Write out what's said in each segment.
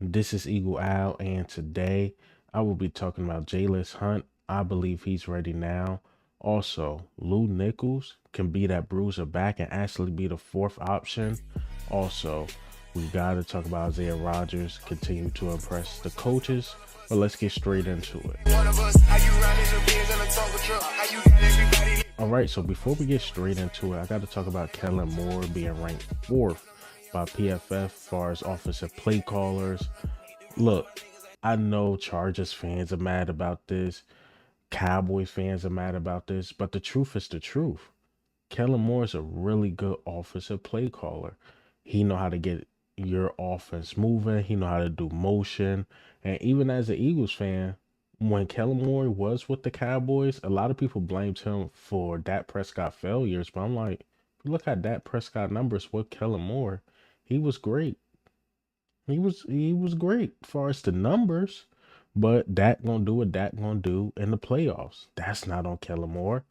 This is Eagle Al, and today I will be talking about Jalyx Hunt. I believe he's ready now. Also, Lew Nichols can be that bruiser back and actually be the fourth option. Also, we got to talk about Isaiah Rodgers, continue to impress the coaches, but let's get straight into it. All right, so before we get straight into it, I got to talk about Kellen Moore being ranked fourth by PFF as far as offensive play callers. Look, I know Chargers fans are mad about this, Cowboys fans are mad about this, but the truth is the truth. Kellen Moore is a really good offensive play caller. He know how to get your offense moving. He know how to do motion. And even as an Eagles fan, when Kellen Moore was with the Cowboys, a lot of people blamed him for Dak Prescott failures. But I'm like, look at Dak Prescott numbers with Kellen Moore. He was great. He was great as far as the numbers, but Dak gonna do what Dak gonna do in the playoffs. That's not on Kellen Moore.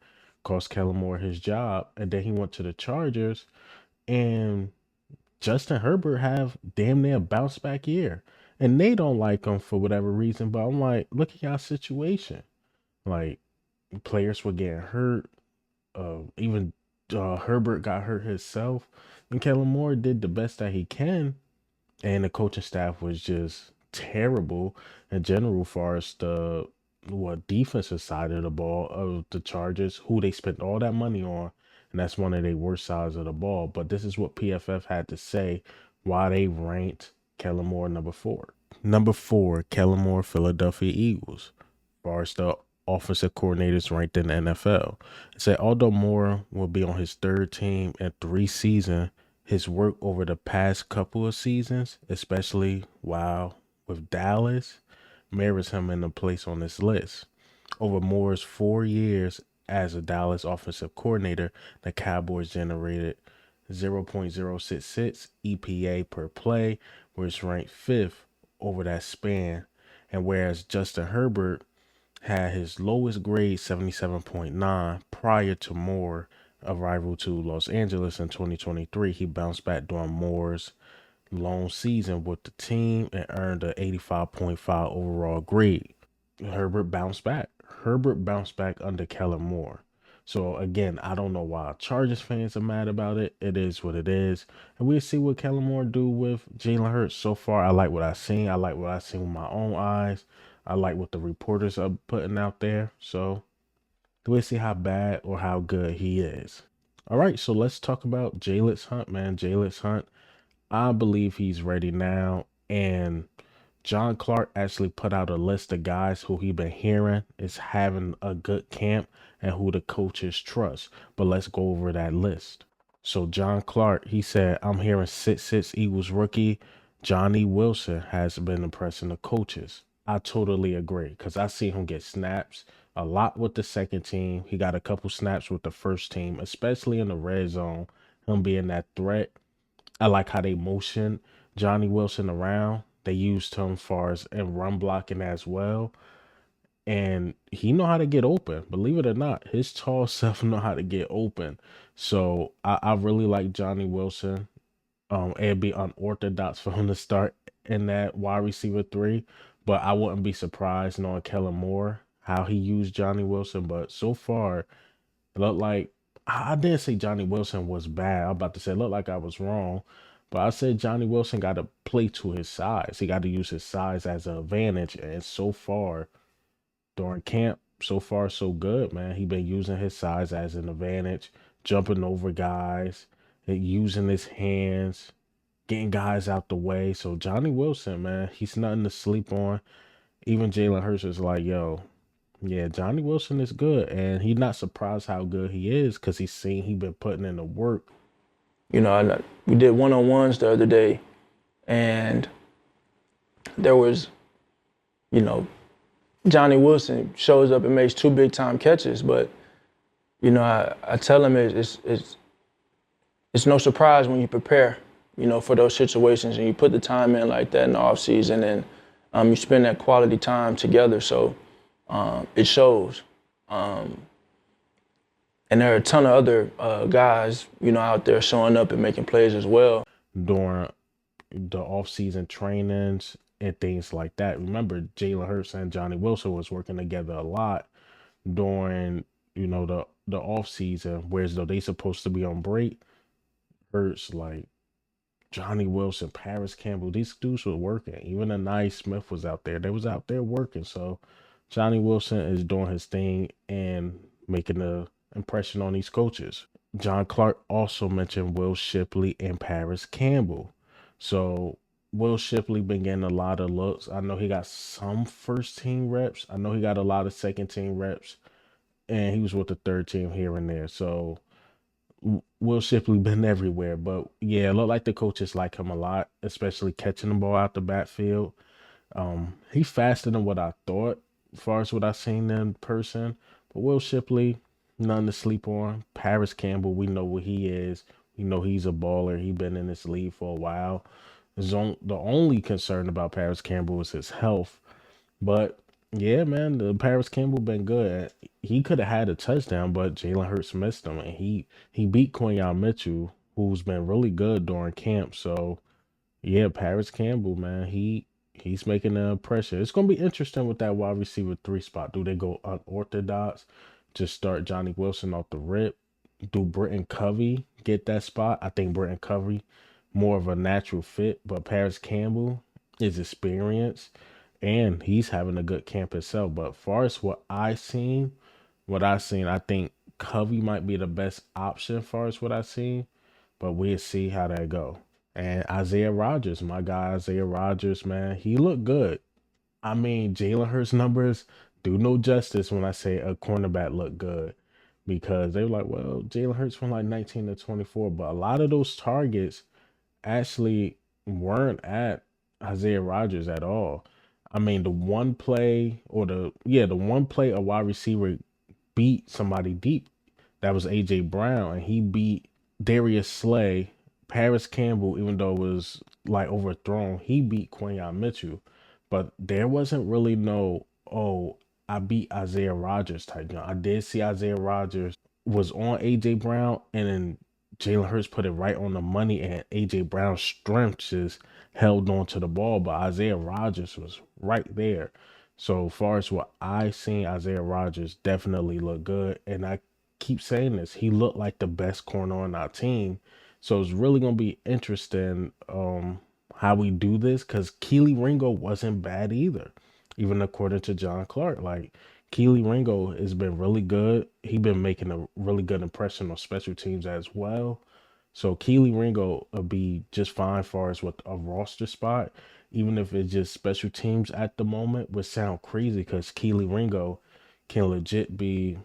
Cost Kellen Moore his job, and then he went to the Chargers, and Justin Herbert have damn near a bounce back year, and they don't like him for whatever reason. But I'm like, look at y'all situation. Like players were getting hurt. Even Herbert got hurt himself, and Kellen Moore did the best that he can, and the coaching staff was just terrible in general, far as the defensive side of the ball of the Chargers, who they spent all that money on, and that's one of their worst sides of the ball. But this is what PFF had to say why they ranked Kellen Moore number four. Number four, Kellen Moore, Philadelphia Eagles. As far as the offensive coordinators ranked in the NFL, it said although Moore will be on his third team in 3 seasons, his work over the past couple of seasons, especially while with Dallas, merits him in a place on this list. Over Moore's 4 years as a Dallas offensive coordinator, the Cowboys generated 0.066 EPA per play, which ranked fifth over that span. And whereas Justin Herbert had his lowest grade 77.9 prior to Moore arrival to Los Angeles in 2023, he bounced back during Moore's long season with the team and earned an 85.5 overall grade. Herbert bounced back. Herbert bounced back under Kellen Moore. So again, I don't know why Chargers fans are mad about it. It is what it is. And we'll see what Kellen Moore do with Jalen Hurts. So far, I like what I've seen. I like what I've seen with my own eyes. I like what the reporters are putting out there. So we'll see how bad or how good he is. All right, so let's talk about Jalyx Hunt, man. Jalyx Hunt, I believe he's ready now. And John Clark actually put out a list of guys who he been hearing is having a good camp and who the coaches trust. But let's go over that list. So John Clark, he said, I'm hearing 6'6" Eagles rookie Johnny Wilson has been impressing the coaches. I totally agree because I see him get snaps a lot with the second team. He got a couple snaps with the first team, especially in the red zone, him being that threat. I like how they motion Johnny Wilson around. They used him far as in run blocking as well. And he know how to get open. Believe it or not, his tall self know how to get open. So I really like Johnny Wilson. It'd be unorthodox for him to start in that wide receiver 3. But I wouldn't be surprised knowing Kellen Moore, how he used Johnny Wilson. But so far, it looked like I didn't say Johnny Wilson was bad. I'm about to say it looked like I was wrong. But I said Johnny Wilson got to play to his size. He got to use his size as an advantage. And so far, during camp, so far so good, man. He been using his size as an advantage, jumping over guys, and using his hands, getting guys out the way. So Johnny Wilson, man, he's nothing to sleep on. Even Jalen Hurts is like, yo, yeah, Johnny Wilson is good. And he's not surprised how good he is because he's seen he been putting in the work. You know, we did one-on-ones the other day, and there was, you know, Johnny Wilson shows up and makes 2 big-time catches, but, you know, I tell him it's no surprise when you prepare, you know, for those situations and you put the time in like that in the offseason and you spend that quality time together. So it shows. And there are a ton of other guys, you know, out there showing up and making plays as well. During the off-season trainings and things like that. Remember, Jalen Hurts and Johnny Wilson was working together a lot during the off season, whereas though they supposed to be on break. Hurts, like Johnny Wilson, Parris Campbell, these dudes were working. Even Anais Smith was out there. They was out there working. So Johnny Wilson is doing his thing and making an impression on these coaches. John Clark also mentioned Will Shipley and Parris Campbell. So Will Shipley been getting a lot of looks. I know he got some first team reps. I know he got a lot of second team reps, and he was with the third team here and there. So Will Shipley been everywhere. But yeah, it looked like the coaches like him a lot, especially catching the ball out the backfield. He faster than what I thought, as far as what I seen in person. But Will Shipley, none to sleep on. Parris Campbell, we know what he is. We know he's a baller. He been in this league for a while. The only concern about Parris Campbell is his health. But yeah, man, the Parris Campbell been good. He could have had a touchdown, but Jalen Hurts missed him, and he beat Quinyon Mitchell, who's been really good during camp. So yeah, Parris Campbell, man, he's making an impression. It's gonna be interesting with that wide receiver 3 spot. Do they go unorthodox? Just start Johnny Wilson off the rip? Do Britton Covey get that spot? I think Britton Covey more of a natural fit, but Parris Campbell is experienced and he's having a good camp himself. But far as what I seen, I think Covey might be the best option far as what I seen, but we'll see how that go. And Isaiah Rodgers, my guy Isaiah Rodgers, man, he looked good. I mean, Jalen Hurts numbers do no justice when I say a cornerback looked good because they were like, well, Jalen Hurts went like 19 to 24, but a lot of those targets actually weren't at Isaiah Rodgers at all. I mean, the one play a wide receiver beat somebody deep. That was AJ Brown, and he beat Darius Slay, Parris Campbell, even though it was like overthrown, he beat Quinyon Mitchell. But there wasn't really no, oh, I beat Isaiah Rodgers type. I did see Isaiah Rodgers was on AJ Brown, and then Jalen Hurts put it right on the money, and AJ Brown's strength just held on to the ball, but Isaiah Rodgers was right there. So far as what I seen, Isaiah Rodgers definitely looked good, and I keep saying this, he looked like the best corner on our team. So it's really gonna be interesting how we do this because Keely Ringo wasn't bad either, even according to John Clark. Like Keely Ringo has been really good. He been making a really good impression on special teams as well. So Keely Ringo will be just fine far as with a roster spot, even if it's just special teams at the moment, would sound crazy because Keely Ringo can legit be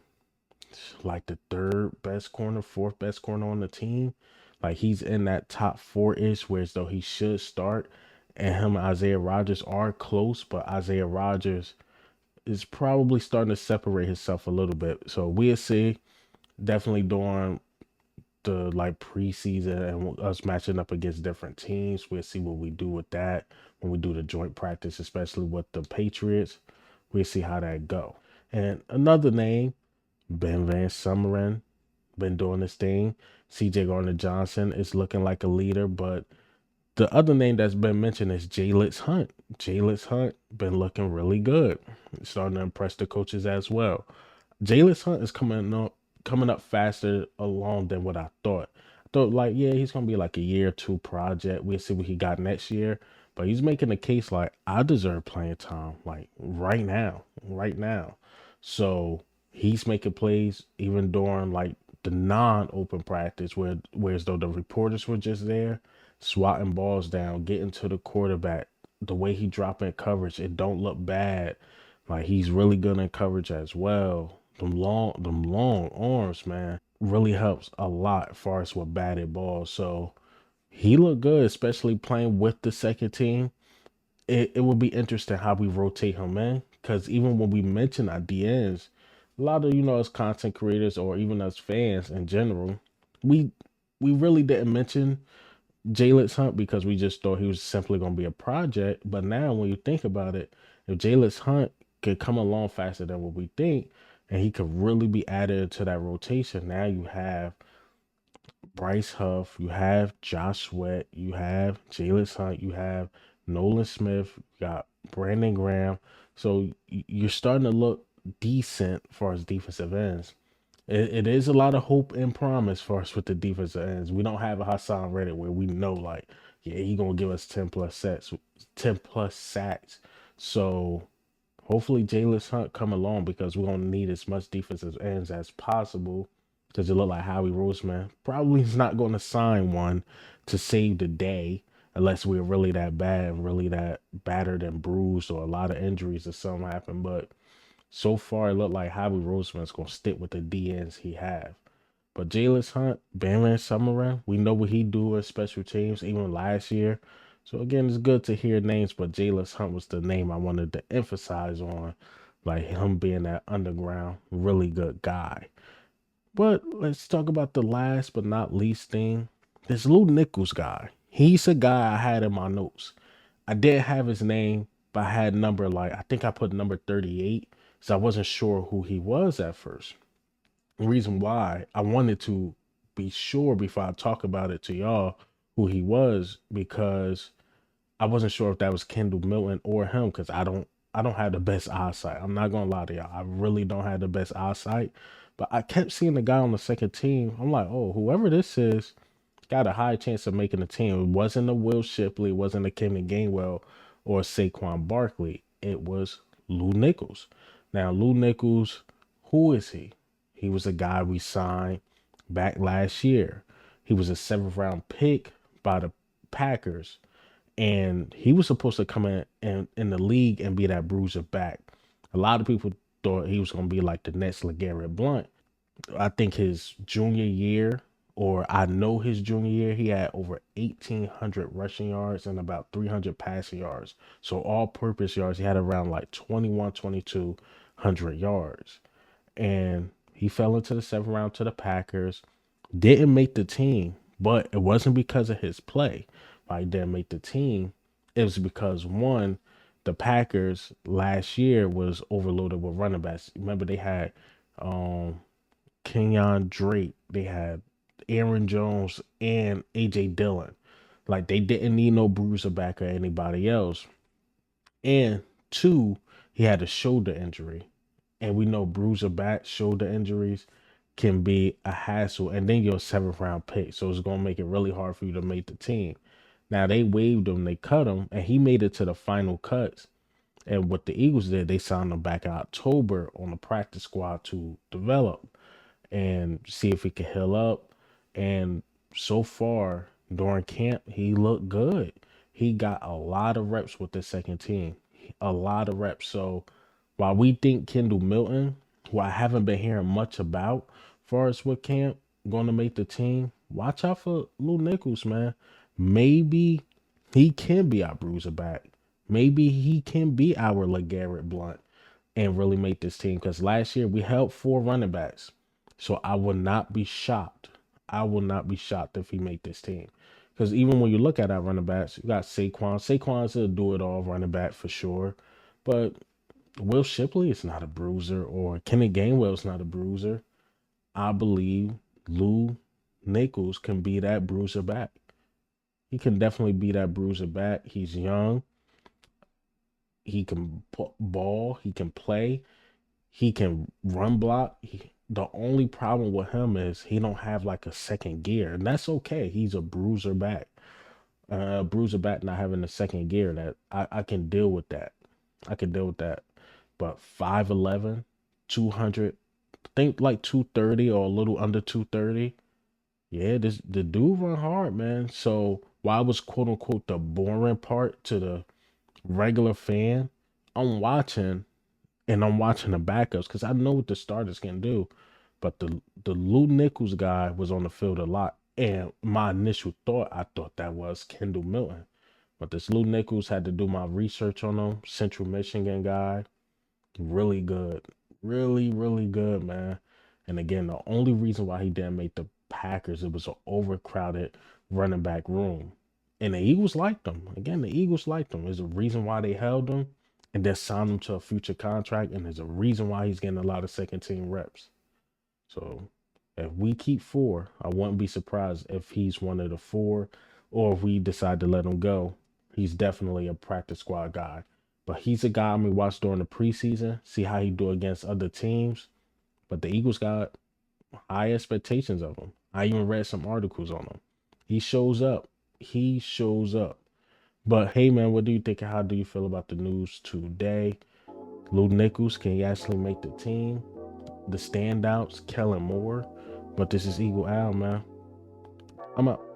like the third best corner, fourth best corner on the team. Like he's in that top four ish, where as though he should start. And him and Isaiah Rodgers are close, but Isaiah Rodgers is probably starting to separate himself a little bit. So we'll see. Definitely during the like preseason and us matching up against different teams, we'll see what we do with that when we do the joint practice, especially with the Patriots. We'll see how that go. And another name, Ben Van Sumeren, been doing this thing. CJ Gardner Johnson is looking like a leader, but the other name that's been mentioned is Jalyx Hunt. Jalyx Hunt been looking really good, starting to impress the coaches as well. Jalyx Hunt is coming up faster along than what I thought. I thought like, yeah, he's gonna be like a year or two project. We'll see what he got next year. But he's making a case like I deserve playing time, like right now, right now. So he's making plays even during like the non-open practice whereas though the reporters were just there, swatting balls down, getting to the quarterback. The way he dropping coverage, it don't look bad. Like he's really good in coverage as well. Them long arms, man, really helps a lot as far as with batted balls. So he looked good, especially playing with the second team. It will be interesting how we rotate him in, because even when we mention our DNs, a lot of as content creators or even as fans in general, we we really didn't mention Jalyx Hunt because we just thought he was simply going to be a project. But now, when you think about it, if Jalyx Hunt could come along faster than what we think, and he could really be added to that rotation, now you have Bryce Huff, you have Josh Sweat, you have Jalyx Hunt, you have Nolan Smith, you got Brandon Graham. So you're starting to look decent as far as defensive ends. It is a lot of hope and promise for us with the defensive ends. We don't have a Hassan Reddick where we know like, yeah, he gonna give us 10 plus sacks. So hopefully Jalyx Hunt come along because we're gonna need as much defensive ends as possible. Because it look like Howie Roseman probably is not gonna sign one to save the day unless we're really that bad, really that battered and bruised or a lot of injuries or something happen. But so far, it looked like Howie Roseman's gonna stick with the DNs he have. But Jalyx Hunt, Bam Van Summerlin, we know what he do as special teams, even last year. So again, it's good to hear names, but Jalyx Hunt was the name I wanted to emphasize on, like him being that underground, really good guy. But let's talk about the last but not least thing. This Lew Nichols guy. He's a guy I had in my notes. I didn't have his name, but I had number like I think I put number 38, so I wasn't sure who he was at first. The reason why I wanted to be sure before I talk about it to y'all who he was because I wasn't sure if that was Kendall Milton or him because I don't have the best eyesight. I'm not gonna lie to y'all. I really don't have the best eyesight. But I kept seeing the guy on the second team. I'm like, oh, whoever this is, got a high chance of making the team. It wasn't a Will Shipley, it wasn't a Kenny Gainwell or Saquon Barkley. It was Lew Nichols. Now, Lew Nichols, who is he? He was a guy we signed back last year. He was a seventh round pick by the Packers. And he was supposed to come in the league and be that bruiser back. A lot of people thought he was going to be like the next LeGarrette Blount. I think his junior year, or I know his junior year, he had over 1,800 rushing yards and about 300 passing yards. So all purpose yards, he had around like 2,200 yards. And he fell into the seventh round to the Packers. Didn't make the team, but it wasn't because of his play why he didn't make the team. It was because one, the Packers last year was overloaded with running backs. Remember they had um Kenyon Drake, they had Aaron Jones and AJ Dillon. Like they didn't need no bruiser back or anybody else. And two, he had a shoulder injury. And we know bruiser back shoulder injuries can be a hassle. And then you're a seventh round pick. So it's gonna make it really hard for you to make the team. Now they waived him, they cut him, and he made it to the final cuts. And what the Eagles did, they signed him back in October on the practice squad to develop and see if he could heal up. And so far during camp, he looked good. He got a lot of reps with the second team, a lot of reps. So while we think Kendall Milton, who I haven't been hearing much about, far as what camp going to make the team, watch out for Lew Nichols, man. Maybe he can be our bruiser back. Maybe he can be our LeGarrette Blount and really make this team. Because last year we held four running backs. So I will not be shocked. I will not be shocked if he make this team. Because even when you look at our running backs, you got Saquon. Saquon's a do-it-all running back for sure. But Will Shipley is not a bruiser, or Kenny Gainwell is not a bruiser. I believe Lew Nichols can be that bruiser back. He can definitely be that bruiser back. He's young. He can ball. He can play. He can run block. The only problem with him is he don't have like a second gear, and that's okay. He's a bruiser back. Bruiser back not having a second gear, that I can deal with that. I can deal with that. But 5'11", 200, think like 230 or a little under 230. Yeah, this the dude run hard, man. So while I was quote unquote the boring part to the regular fan, I'm watching and I'm watching the backups because I know what the starters can do. But the Lew Nichols guy was on the field a lot. And my initial thought, I thought that was Kendall Milton. But this Lew Nichols, had to do my research on him. Central Michigan guy. Really good. Really, really good, man. And again, the only reason why he didn't make the Packers, it was an overcrowded running back room. And the Eagles liked him. Again, the Eagles liked him. There's a reason why they held him and then signed him to a future contract. And there's a reason why he's getting a lot of second team reps. So if we keep four, I wouldn't be surprised if he's one of the four or if we decide to let him go. He's definitely a practice squad guy. But he's a guy I'm gonna watch during the preseason, see how he do against other teams. But the Eagles got high expectations of him. I even read some articles on him. He shows up. He shows up. But hey man, what do you think? How do you feel about the news today? Lew Nichols, can he actually make the team? The standouts, Kellen Moore. But this is Eagle Al, man. I'm out.